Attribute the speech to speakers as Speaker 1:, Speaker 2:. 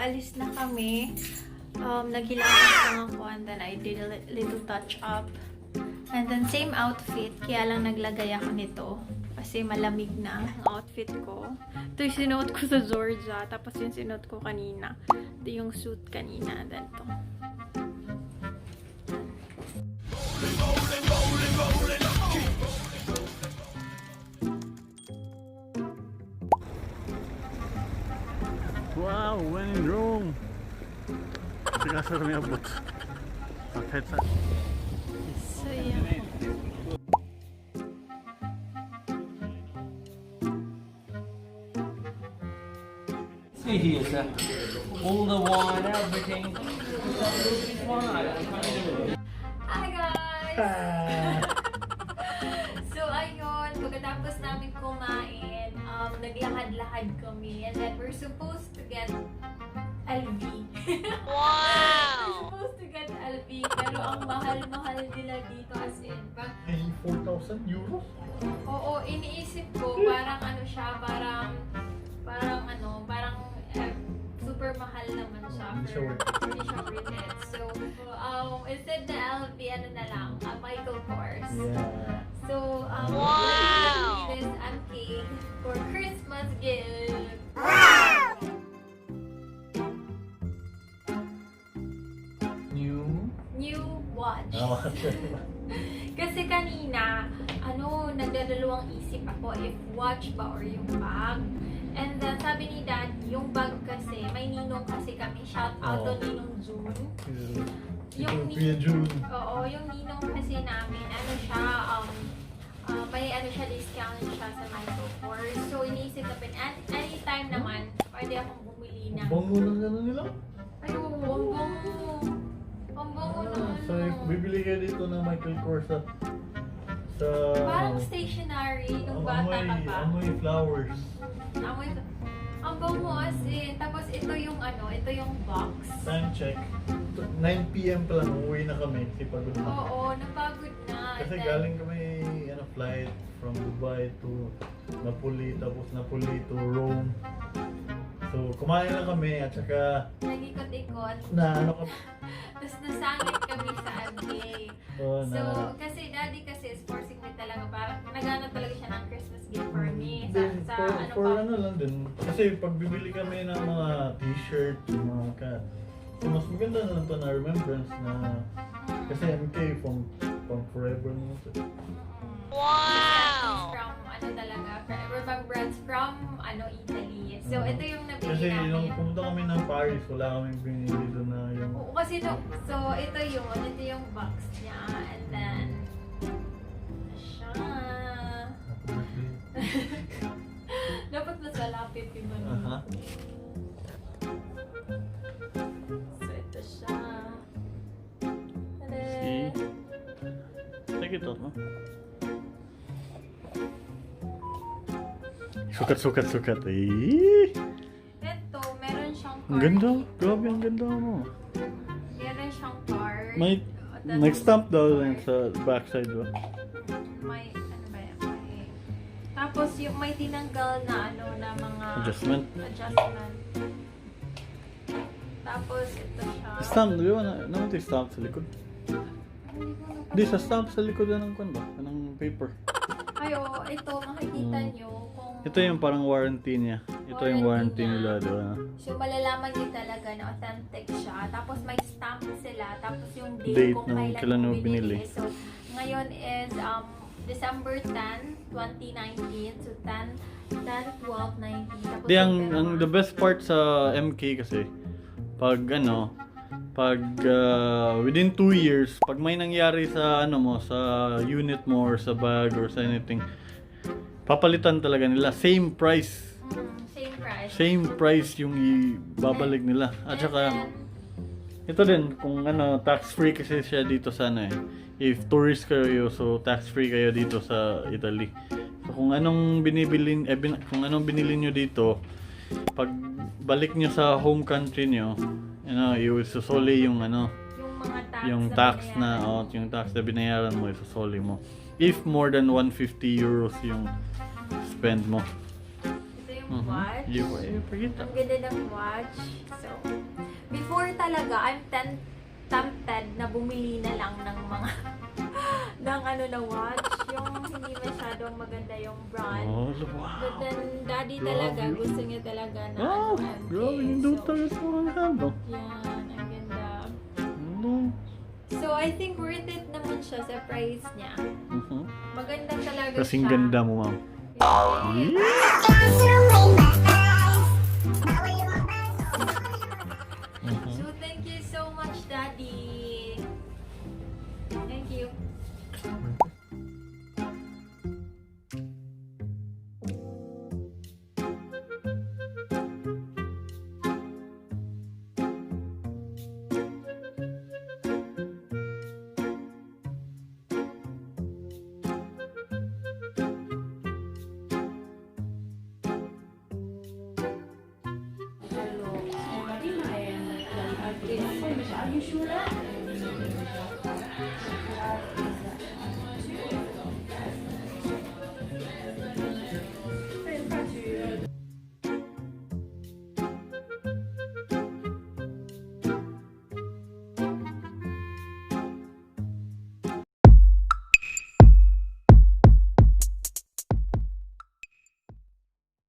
Speaker 1: paalis na kami. Naghilangan lang ako and then I did a little touch up. And then same outfit, kaya lang naglagay ako nito. Kasi malamig na ang outfit ko. Ito yung sinuot ko sa Georgia. Tapos yung sinuot ko kanina. Ito yung suit kanina. Then ito.
Speaker 2: Wow, when in Rome! Kasi kaso kami abot. Kahit sa...
Speaker 1: So yeah.
Speaker 3: See here, sir. All the wine, everything.
Speaker 1: Hi guys! So ayun, pagkatapos namin kumain, naglakad-lakad kami and then we're supposed to get LV. Wow! We're supposed to get LV pero ang mahal-mahal nila dito as in.
Speaker 2: 4,000 euros?
Speaker 1: Oo, iniisip ko parang ano siya, parang super mahal naman siya. Hindi siya worth it. So, instead na LV, ano na lang, Micheal Kors.
Speaker 2: Yeah.
Speaker 1: So,
Speaker 4: Wow!
Speaker 1: this MK for Christmas gift. New watch. Kasi kanina, nagdadalawang isip ako if watch ba or yung bag. And then, sabi ni Dad, yung bag kasi, may ninong kasi kami, shout out to Ninong June. Yung
Speaker 2: June.
Speaker 1: Oo, yung ninong kasi namin, may discount siya sa Micheal Kors. So, iniisip namin, anytime naman, pwede akong bumili na.
Speaker 2: Bango na gano'n nila?
Speaker 1: Ay, ang bango. Ang bango na
Speaker 2: So, bibili kayo dito ng Micheal Kors sa...
Speaker 1: parang stationery, nung bata ka pa.
Speaker 2: Amoy flowers.
Speaker 1: Ang bango as in. Tapos ito yung box.
Speaker 2: Time check. 9 PM pa lang, uuwi na kami. Kasi pagod na.
Speaker 1: Oo, napagod na.
Speaker 2: Kasi
Speaker 1: And then,
Speaker 2: galing kami flight from Dubai to Napoli, tapos Napoli to Rome. So, kumain lang kami at saka
Speaker 1: nag-ikot-ikot. Tapos nasangit kami sa MK. So, kasi daddy kasi is forcing me talaga. Parang nagana talaga siya ng Christmas gift for me.
Speaker 2: For ano lang din. Kasi pag bibili kami ng mga t-shirt, mga so, mas maganda na lang ito na remembrance na kasi MK from forever naman ito.
Speaker 1: Wow! From remembrance from Italy. So, ito yung nabili
Speaker 2: kasi
Speaker 1: namin.
Speaker 2: nung pumunta kami ng Paris, wala kaming binili doon na yung...
Speaker 1: Oo, kasi so ito yung box niya. And then, siya. Dapat mas malapit yung
Speaker 2: Aha.
Speaker 1: So, ito siya.
Speaker 2: See? Take it off, no? Sukat. Eh.
Speaker 1: Ito, meron siyang card.
Speaker 2: Ang ganda.
Speaker 1: dito.
Speaker 2: Grabe, ang ganda mo.
Speaker 1: Meron siyang card.
Speaker 2: May nag-stamp daw lang sa backside, ba?
Speaker 1: May, ba yan? Tapos yung may tinanggal na na mga
Speaker 2: Adjustment.
Speaker 1: Tapos ito siya.
Speaker 2: Stamp, di ba? Naman ito yung stamp sa likod. Hindi, sa stamp sa likod na ng ba? Ng paper.
Speaker 1: Ay, ito, makikita nyo kung...
Speaker 2: Ito yung parang warranty niya. Ito yung warranty nila, di ba?
Speaker 1: So, malalaman nyo talaga na authentic siya. Tapos may stamp sila. Tapos yung
Speaker 2: Date
Speaker 1: kung
Speaker 2: nung
Speaker 1: kailan
Speaker 2: kailan
Speaker 1: mo
Speaker 2: mo binili.
Speaker 1: So, ngayon is December 10, 2019. So, 10/12/19. Tapos
Speaker 2: Di, ang the best part sa MK kasi, pag within 2 years, pag may nangyari sa sa unit mo or sa bag or sa anything, papalitan talaga nila. Same price.
Speaker 1: Same price.
Speaker 2: Same price yung ibabalik nila. At saka, ito din, kung tax-free kasi siya dito sa if tourist kayo, so tax-free kayo dito sa Italy. So kung anong binili nyo dito, pag balik nyo sa home country nyo, isusoli yung yung tax na binayaran mo, isusoli mo. If more than 150 euros yung spend mo.
Speaker 1: Ito yung watch.
Speaker 2: Pakita.
Speaker 1: Ang ganda ng watch. So, talaga, I'm tempted na bumili na lang ng mga ng ano na watch, yung hindi masyadong maganda yung brand.
Speaker 2: Oh, wow.
Speaker 1: But then, daddy talaga, gusto niya talaga na
Speaker 2: Oh,
Speaker 1: MK.
Speaker 2: grabe, hindi
Speaker 1: So,
Speaker 2: talaga sa mga halo.
Speaker 1: yan, ang ganda.
Speaker 2: Ano?
Speaker 1: So, I think worth it naman siya sa price niya. Maganda talaga
Speaker 2: Kasing
Speaker 1: siya.
Speaker 2: ganda mo, ma'am.
Speaker 1: Yes. So, thank you so much, Daddy. Thank you.